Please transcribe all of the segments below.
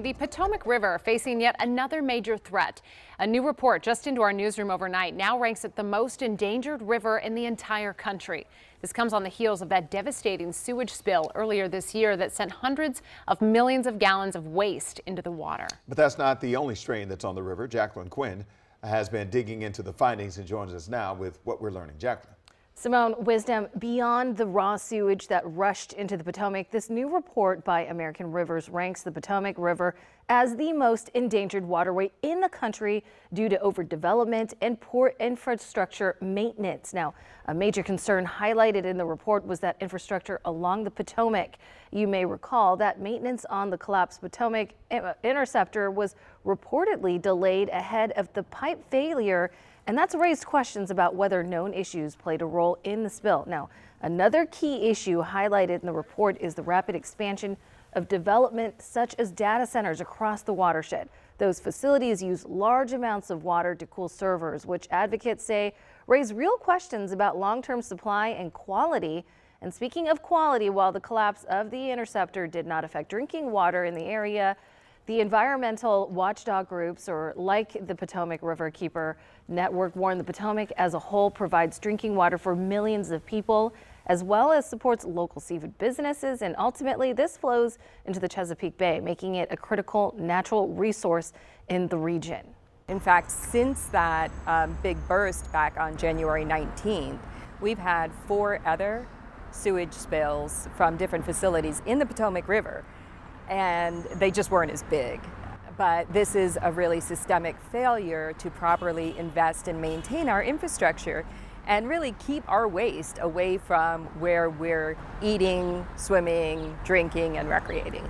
The Potomac River facing yet another major threat. A new report just into our newsroom overnight now ranks it the most endangered river in the entire country. This comes on the heels of that devastating sewage spill earlier this year that sent hundreds of millions of gallons of waste into the water. But that's not the only strain that's on the river. Jacqueline Quinn has been digging into the findings and joins us now with what we're learning. Jacqueline. Simone, wisdom beyond the raw sewage that rushed into the Potomac. This new report by American Rivers ranks the Potomac River as the most endangered waterway in the country due to overdevelopment and poor infrastructure maintenance. Now, a major concern highlighted in the report was that infrastructure along the Potomac. You may recall that maintenance on the collapsed Potomac interceptor was reportedly delayed ahead of the pipe failure, and that's raised questions about whether known issues played a role in the spill. Now, another key issue highlighted in the report is the rapid expansion of development such as data centers across the watershed. Those facilities use large amounts of water to cool servers, which advocates say raise real questions about long-term supply and quality. And speaking of quality, while the collapse of the interceptor did not affect drinking water in the area, the environmental watchdog groups, or like the Potomac River Keeper Network, warn the Potomac as a whole provides drinking water for millions of people, as well as supports local seafood businesses. And ultimately, this flows into the Chesapeake Bay, making it a critical natural resource in the region. In fact, since that big burst back on January 19th, we've had 4 other sewage spills from different facilities in the Potomac River, and they just weren't as big. But this is a really systemic failure to properly invest and maintain our infrastructure and really keep our waste away from where we're eating, swimming, drinking, and recreating.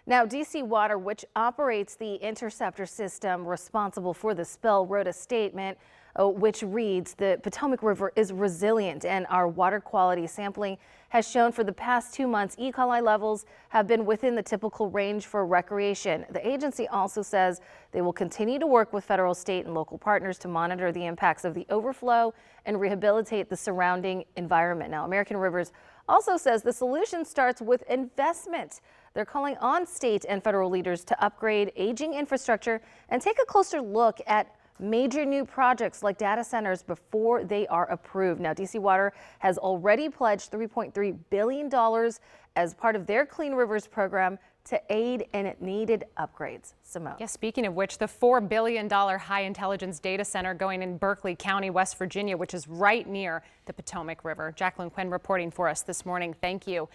Now, DC Water, which operates the interceptor system responsible for the spill, wrote a statement which reads, the Potomac River is resilient and our water quality sampling has shown for the past 2 months E. coli levels have been within the typical range for recreation. The agency also says they will continue to work with federal, state, and local partners to monitor the impacts of the overflow and rehabilitate the surrounding environment. Now, American Rivers also says the solution starts with investment. They're calling on state and federal leaders to upgrade aging infrastructure and take a closer look at major new projects like data centers before they are approved. Now, DC Water has already pledged $3.3 billion as part of their Clean Rivers program to aid in needed upgrades. Simone. Yeah, speaking of which, the $4 billion high intelligence data center going in Berkeley County, West Virginia, which is right near the Potomac River. Jacqueline Quinn reporting for us this morning. Thank you.